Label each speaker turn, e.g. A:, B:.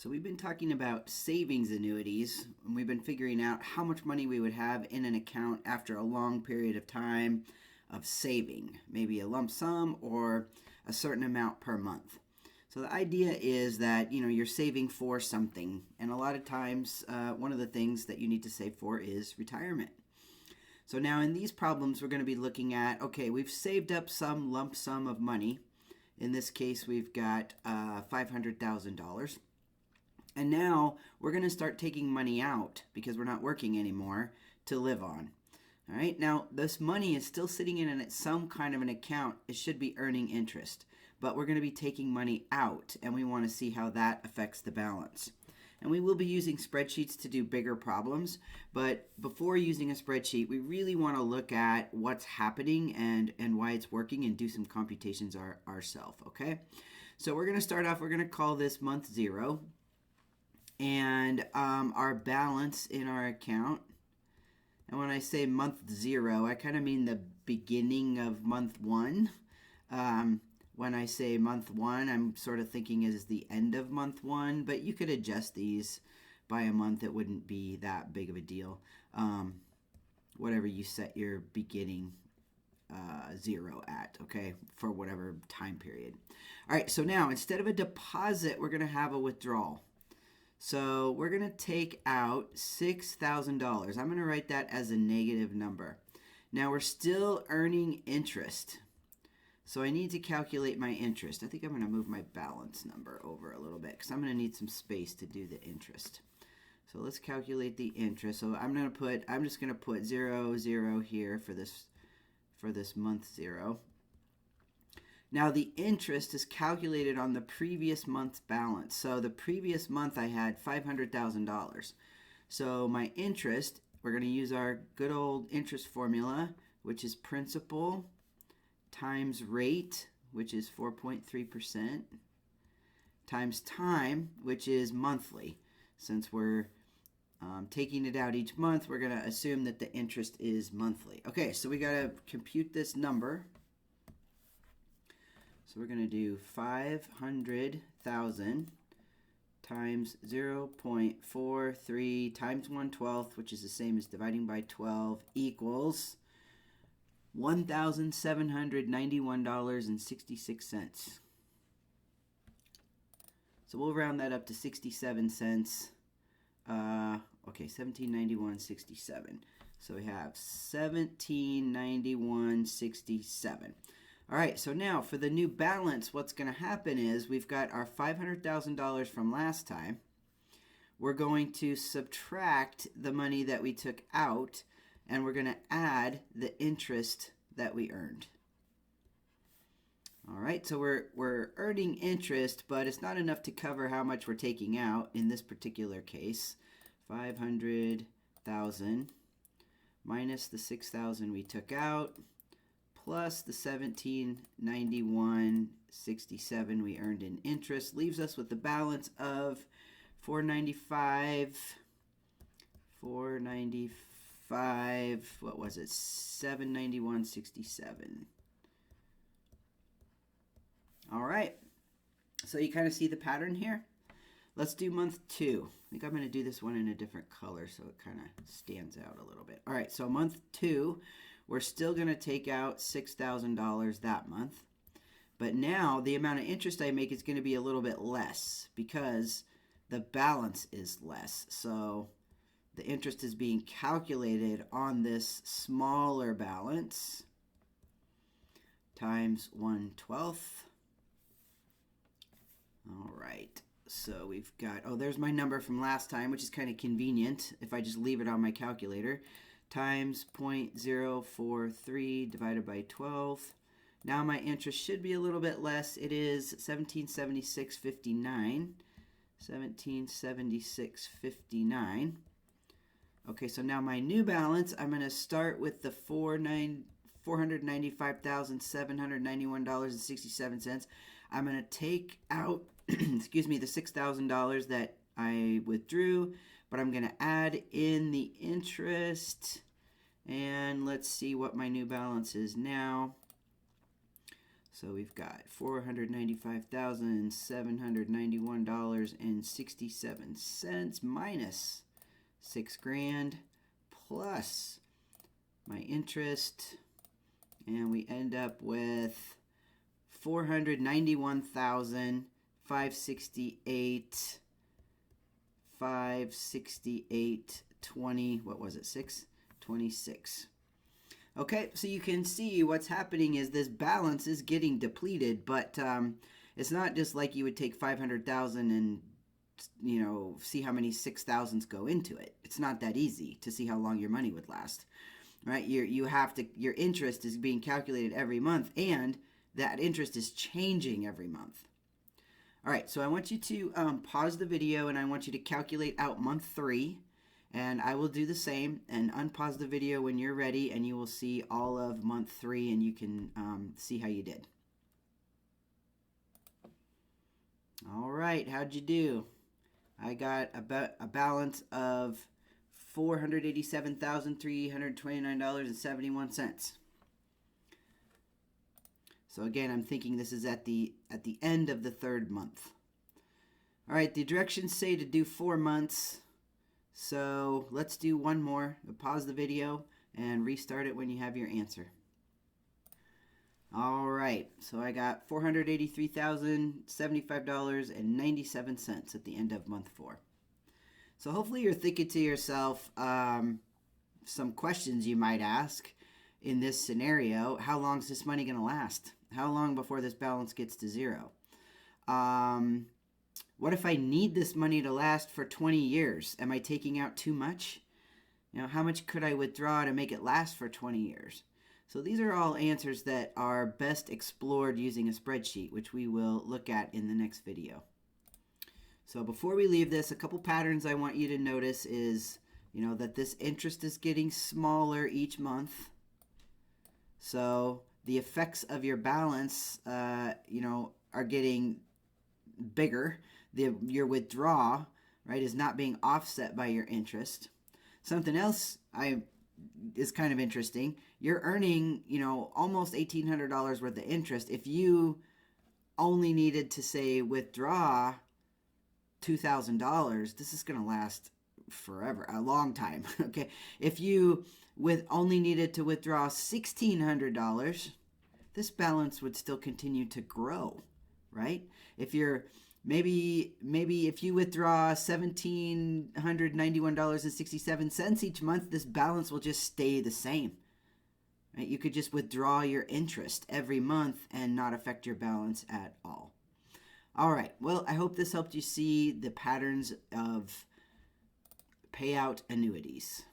A: So we've been talking about savings annuities, and we've been figuring out how much money we would have in an account after a long period of time of saving, maybe a lump sum or a certain amount per month. So the idea is that you're saving for something, and a lot of times one of the things that you need to save for is retirement. So now in these problems we're going to be looking at, okay, we've saved up some lump sum of money. In this case we've got $500,000. And now we're going to start taking money out because we're not working anymore to live on. All right, now this money is still sitting in some kind of an account. It should be earning interest, but we're going to be taking money out, and we want to see how that affects the balance. And we will be using spreadsheets to do bigger problems, but before using a spreadsheet, we really want to look at what's happening and why it's working and do some computations ourselves, okay? So we're going to start off, we're going to call this month 0. And our balance in our account, and when I say month 0, I kind of mean the beginning of month 1. When I say month 1, I'm sort of thinking is the end of month 1, but you could adjust these by a month. It wouldn't be that big of a deal. Whatever you set your beginning 0 at, okay, for whatever time period. All right, so now instead of a deposit, we're going to have a withdrawal. So we're going to take out $6,000. I'm going to write that as a negative number. Now we're still earning interest. So I need to calculate my interest. I think I'm going to move my balance number over a little bit because I'm going to need some space to do the interest. So let's calculate the interest. So I'm just going to put 0, 0 here for this month 0. Now the interest is calculated on the previous month's balance. So the previous month I had $500,000. So my interest, we're going to use our good old interest formula, which is principal times rate, which is 4.3%, times time, which is monthly. Since we're taking it out each month, we're going to assume that the interest is monthly. Okay, so we got to compute this number. So we're going to do 500,000 times 0.43 times 1/12, which is the same as dividing by 12, equals $1,791.66. So we'll round that up to 67 cents. Okay, 1791.67. So we have 1791.67. All right, so now for the new balance, what's going to happen is we've got our $500,000 from last time. We're going to subtract the money that we took out, and we're going to add the interest that we earned. All right, so we're earning interest, but it's not enough to cover how much we're taking out in this particular case. 500,000 minus the 6,000 we took out, plus the 1791.67 we earned in interest, leaves us with the balance of 495, what was it, 791.67. All right, so you kind of see the pattern here. Let's do month 2. I think I'm going to do this one in a different color so it kind of stands out a little bit. All right, so month 2, we're still going to take out $6,000 that month. But now the amount of interest I make is going to be a little bit less because the balance is less. So the interest is being calculated on this smaller balance times 1/12. All right. So we've got, there's my number from last time, which is kind of convenient if I just leave it on my calculator, times 0.043 divided by 12. Now my interest should be a little bit less. It is 1776.59. 1776.59. Okay, so now my new balance, I'm going to start with the $495,791.67. I'm going to take out, excuse me, the $6,000 that I withdrew, but I'm going to add in the interest, and let's see what my new balance is now. So we've got $495,791.67 minus $6,000 plus my interest, and we end up with $491,568.20. What was it? 626. Okay, so you can see what's happening is this balance is getting depleted, but it's not just like you would take 500,000 and see how many 6,000s go into it. It's not that easy to see how long your money would last, right? Your interest is being calculated every month, and that interest is changing every month. All right, so I want you to pause the video, and I want you to calculate out month 3. And I will do the same, and unpause the video when you're ready, and you will see all of month 3, and you can see how you did. All right, how'd you do? I got a balance of $487,329.71. So again, I'm thinking this is at the end of the 3rd month. All right, the directions say to do 4 months. So let's do one more. Pause the video and restart it when you have your answer. All right, so I got $483,075.97 at the end of month 4. So hopefully you're thinking to yourself some questions you might ask in this scenario. How long is this money going to last? How long before this balance gets to 0? What if I need this money to last for 20 years? Am I taking out too much? How much could I withdraw to make it last for 20 years? So these are all answers that are best explored using a spreadsheet, which we will look at in the next video. So before we leave this, a couple patterns I want you to notice is, that this interest is getting smaller each month. So the effects of your balance, are getting bigger. Your withdraw, right, is not being offset by your interest. Something else is kind of interesting. You're earning, almost $1,800 worth of interest. If you only needed to, say, withdraw $2,000, this is going to last forever, a long time. Okay, if you only needed to withdraw $1,600, this balance would still continue to grow, right? If you're maybe if you withdraw $1,791.67 each month, this balance will just stay the same. Right? You could just withdraw your interest every month and not affect your balance at all. All right. Well, I hope this helped you see the patterns of payout annuities.